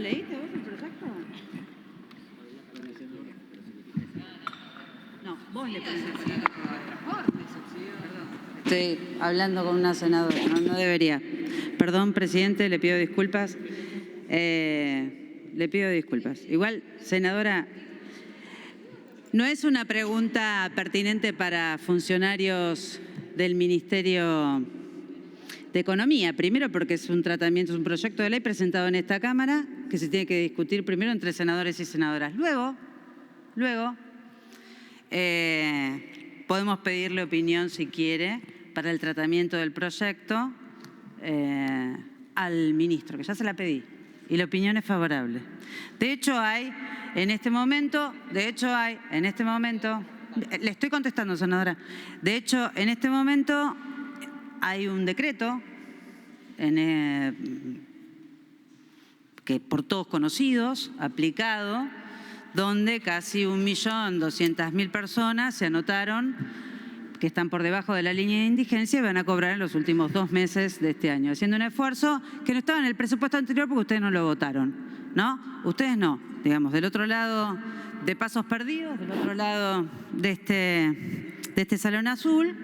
leíste vos el proyecto? No, vos le pediste para Estoy hablando con una senadora, no debería. Perdón, presidente, le pido disculpas. Le pido disculpas. Igual, senadora, no es una pregunta pertinente para funcionarios del Ministerio de Economía. Primero porque es un tratamiento, es un proyecto de ley presentado en esta Cámara que se tiene que discutir primero entre senadores y senadoras. Luego, podemos pedirle opinión, si quiere, para el tratamiento del proyecto al ministro, que ya se la pedí, y la opinión es favorable. De hecho, hay en este momento, le estoy contestando, senadora. De hecho, en este momento hay un decreto que por todos conocidos, aplicado, donde casi 1.200.000 personas se anotaron que están por debajo de la línea de indigencia y van a cobrar en los últimos 2 meses de este año, haciendo un esfuerzo que no estaba en el presupuesto anterior porque ustedes no lo votaron, ¿no? Ustedes no, digamos, del otro lado de pasos perdidos, del otro lado de este salón azul,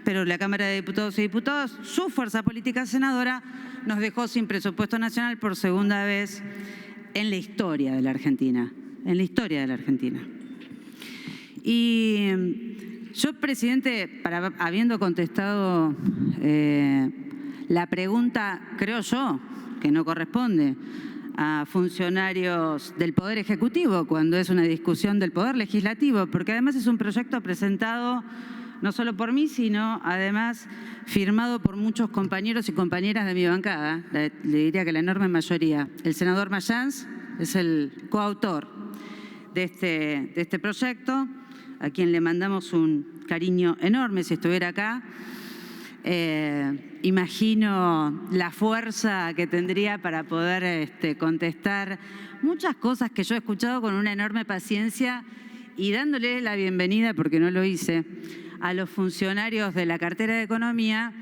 pero la Cámara de Diputados y Diputadas, su fuerza política senadora, nos dejó sin presupuesto nacional por segunda vez en la historia de la Argentina. En la historia de la Argentina. Y yo, presidente, habiendo contestado la pregunta, creo yo, que no corresponde a funcionarios del Poder Ejecutivo, cuando es una discusión del Poder Legislativo, porque además es un proyecto presentado no solo por mí, sino además firmado por muchos compañeros y compañeras de mi bancada, le diría que la enorme mayoría. El senador Mayans es el coautor de este proyecto, a quien le mandamos un cariño enorme si estuviera acá. Imagino la fuerza que tendría para poder contestar muchas cosas que yo he escuchado con una enorme paciencia y dándole la bienvenida, porque no lo hice, a los funcionarios de la cartera de Economía.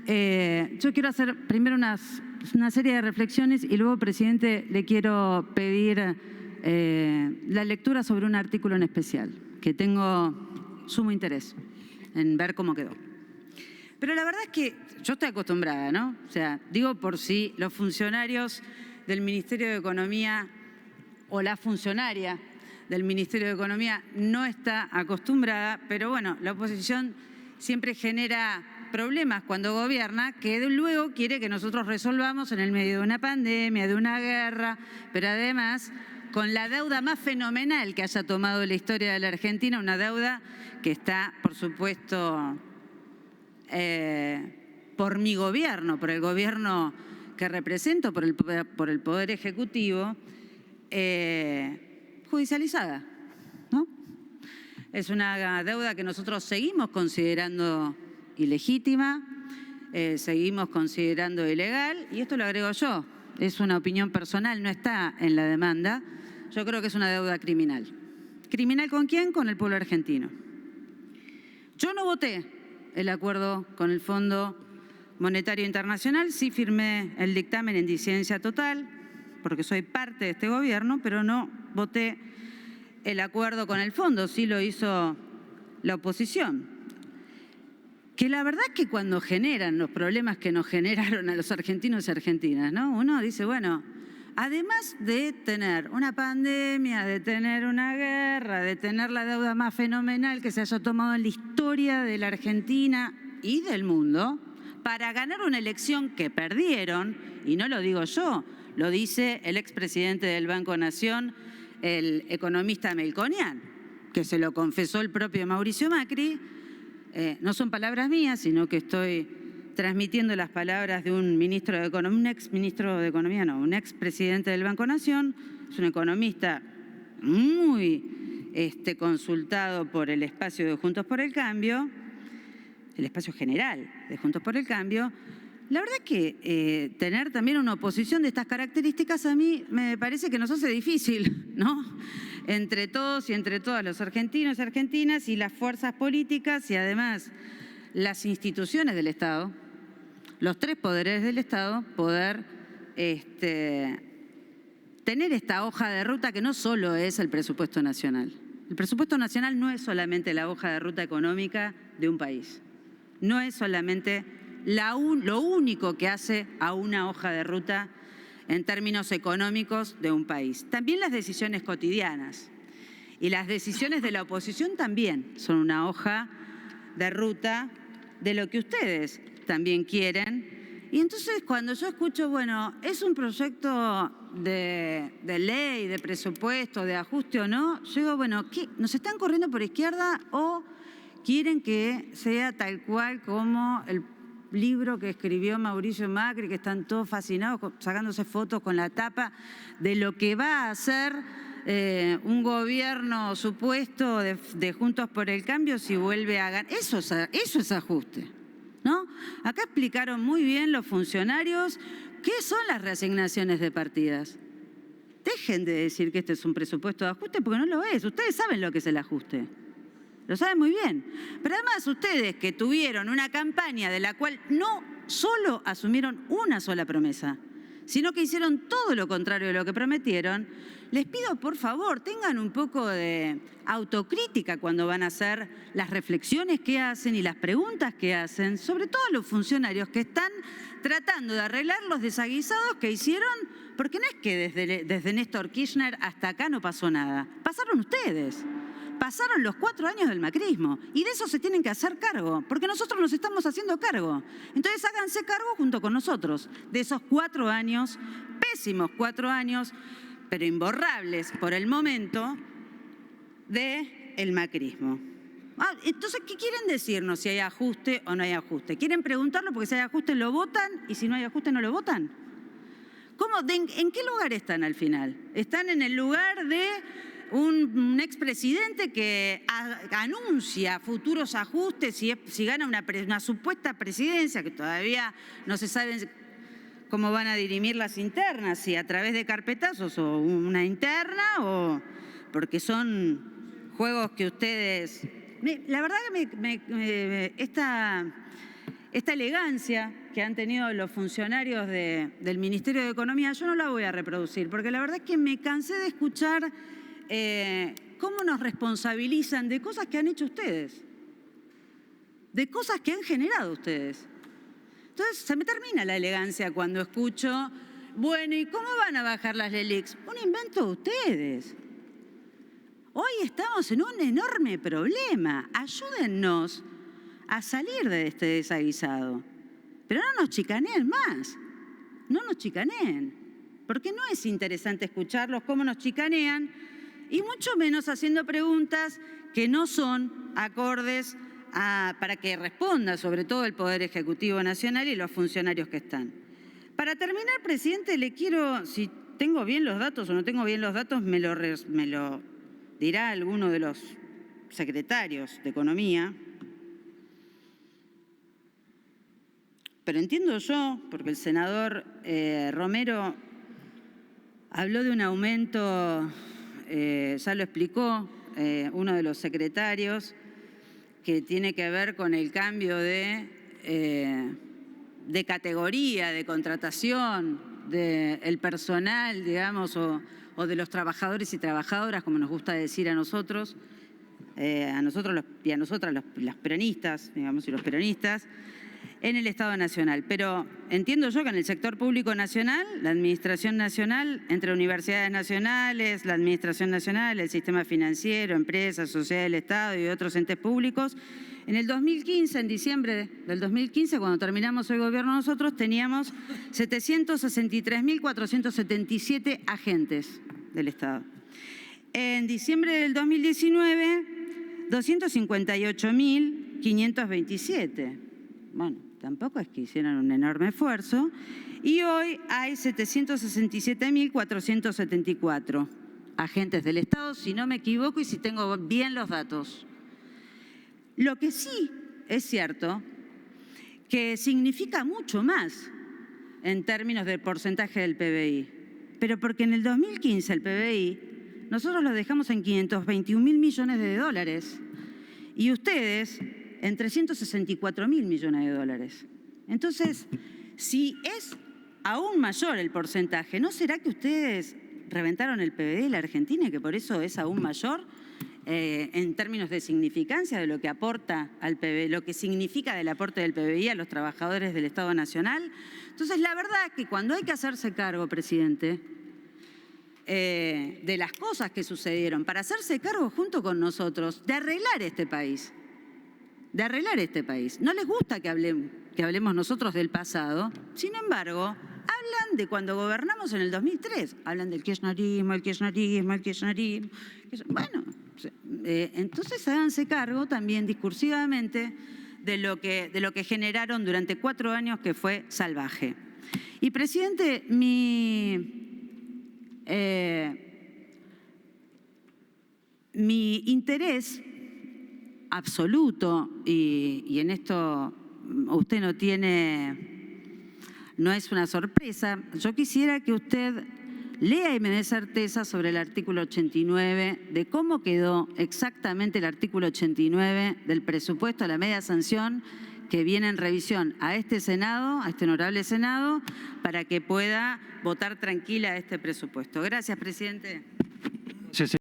Yo quiero hacer primero una serie de reflexiones y luego, presidente, le quiero pedir la lectura sobre un artículo en especial, que tengo sumo interés en ver cómo quedó. Pero la verdad es que yo estoy acostumbrada, ¿no? O sea, digo por si los funcionarios del Ministerio de Economía o la funcionaria del Ministerio de Economía no está acostumbrada, pero bueno, la oposición siempre genera problemas cuando gobierna, que luego quiere que nosotros resolvamos en el medio de una pandemia, de una guerra, pero además con la deuda más fenomenal que haya tomado la historia de la Argentina, una deuda que está, por supuesto, por mi gobierno, por el gobierno que represento, por el Poder Ejecutivo, judicializada, ¿no? Es una deuda que nosotros seguimos considerando ilegítima, seguimos considerando ilegal, y esto lo agrego yo, es una opinión personal, no está en la demanda. Yo creo que es una deuda criminal. ¿Criminal con quién? Con el pueblo argentino. Yo no voté el acuerdo con el Fondo Monetario Internacional, sí firmé el dictamen en disidencia total, porque soy parte de este gobierno, pero no voté el acuerdo con el fondo, sí lo hizo la oposición. Que la verdad es que cuando generan los problemas que nos generaron a los argentinos y argentinas, ¿no? Uno dice, bueno, además de tener una pandemia, de tener una guerra, de tener la deuda más fenomenal que se haya tomado en la historia de la Argentina y del mundo, para ganar una elección que perdieron, y no lo digo yo, lo dice el expresidente del Banco Nación, el economista Melconian, que se lo confesó el propio Mauricio Macri. No son palabras mías, sino que estoy transmitiendo las palabras de un ministro de Economía, un exministro de Economía, no, un expresidente del Banco Nación, es un economista muy consultado por el espacio de Juntos por el Cambio, el espacio general de Juntos por el Cambio. La verdad es que tener también una oposición de estas características a mí me parece que nos hace difícil, ¿no? Entre todos y entre todas los argentinos y argentinas y las fuerzas políticas y además las instituciones del Estado, los 3 poderes del Estado, poder tener esta hoja de ruta que no solo es el presupuesto nacional. El presupuesto nacional no es solamente la hoja de ruta económica de un país. No es solamente lo único que hace a una hoja de ruta en términos económicos de un país. También las decisiones cotidianas y las decisiones de la oposición también son una hoja de ruta de lo que ustedes también quieren. Y entonces cuando yo escucho, bueno, es un proyecto de ley, de presupuesto, de ajuste o no, yo digo, bueno, ¿qué? ¿Nos están corriendo por izquierda o quieren que sea tal cual como el libro que escribió Mauricio Macri, que están todos fascinados sacándose fotos con la tapa de lo que va a hacer un gobierno supuesto de Juntos por el Cambio si vuelve a ganar? Eso es ajuste, ¿no? Acá explicaron muy bien los funcionarios qué son las reasignaciones de partidas. Dejen de decir que este es un presupuesto de ajuste porque no lo es. Ustedes saben lo que es el ajuste. Lo saben muy bien. Pero además ustedes que tuvieron una campaña de la cual no solo asumieron una sola promesa, sino que hicieron todo lo contrario de lo que prometieron, les pido por favor tengan un poco de autocrítica cuando van a hacer las reflexiones que hacen y las preguntas que hacen, sobre todo los funcionarios que están tratando de arreglar los desaguisados que hicieron, porque no es que desde Néstor Kirchner hasta acá no pasó nada, pasaron ustedes. Pasaron los 4 años del macrismo y de eso se tienen que hacer cargo, porque nosotros nos estamos haciendo cargo. Entonces háganse cargo junto con nosotros de esos 4 años, pésimos 4 años, pero imborrables por el momento, del macrismo. Entonces, ¿qué quieren decirnos si hay ajuste o no hay ajuste? ¿Quieren preguntarlo porque si hay ajuste lo votan y si no hay ajuste no lo votan? ¿En qué lugar están al final? Están en el lugar de un expresidente que anuncia futuros ajustes si gana una supuesta presidencia, que todavía no se sabe cómo van a dirimir las internas, si a través de carpetazos o una interna, o porque son juegos que ustedes... La verdad que esta elegancia que han tenido los funcionarios del Ministerio de Economía, yo no la voy a reproducir, porque la verdad es que me cansé de escuchar cómo nos responsabilizan de cosas que han hecho ustedes, de cosas que han generado ustedes. Entonces se me termina la elegancia cuando escucho, bueno, ¿y cómo van a bajar las LELIQs? Un invento de ustedes. Hoy estamos en un enorme problema. Ayúdennos a salir de este desaguisado. Pero no nos chicaneen más. No nos chicaneen. Porque no es interesante escucharlos cómo nos chicanean y mucho menos haciendo preguntas que no son acordes para que responda sobre todo el Poder Ejecutivo Nacional y los funcionarios que están. Para terminar, presidente, le quiero, si tengo bien los datos o no tengo bien los datos, me lo dirá alguno de los secretarios de Economía. Pero entiendo yo, porque el senador Romero habló de un aumento, ya lo explicó uno de los secretarios, que tiene que ver con el cambio de categoría, de contratación, del personal, digamos, o de los trabajadores y trabajadoras, como nos gusta decir a nosotros y a nosotras las peronistas, digamos, y los peronistas, en el Estado Nacional. Pero entiendo yo que en el sector público nacional, la Administración Nacional, entre universidades nacionales, la Administración Nacional, el sistema financiero, empresas, sociedad del Estado y otros entes públicos, en el 2015, en diciembre del 2015, cuando terminamos el gobierno nosotros, teníamos 763.477 agentes del Estado. En diciembre del 2019, 258.527. Bueno, tampoco es que hicieran un enorme esfuerzo. Y hoy hay 767.474 agentes del Estado, si no me equivoco y si tengo bien los datos. Lo que sí es cierto que significa mucho más en términos del porcentaje del PBI. Pero porque en el 2015 el PBI nosotros lo dejamos en 521.000 millones de dólares y ustedes en 364.000 millones de dólares. Entonces, si es aún mayor el porcentaje, ¿no será que ustedes reventaron el PBI de la Argentina y que por eso es aún mayor en términos de significancia de lo que aporta al PBI, lo que significa del aporte del PBI a los trabajadores del Estado Nacional. Entonces, la verdad es que cuando hay que hacerse cargo, presidente, de las cosas que sucedieron, para hacerse cargo junto con nosotros de arreglar este país, no les gusta que hablemos nosotros del pasado, sin embargo, hablan de cuando gobernamos en el 2003, hablan del kirchnerismo, el kirchnerismo. Bueno, entonces háganse cargo también discursivamente de lo que generaron durante 4 años, que fue salvaje. Y, presidente, mi interés absoluto, y en esto usted no es una sorpresa, yo quisiera que usted lea y me dé certeza sobre el artículo 89, de cómo quedó exactamente el artículo 89 del presupuesto a la media sanción que viene en revisión a este Senado, a este honorable Senado, para que pueda votar tranquila este presupuesto. Gracias, presidente. Sí, sí.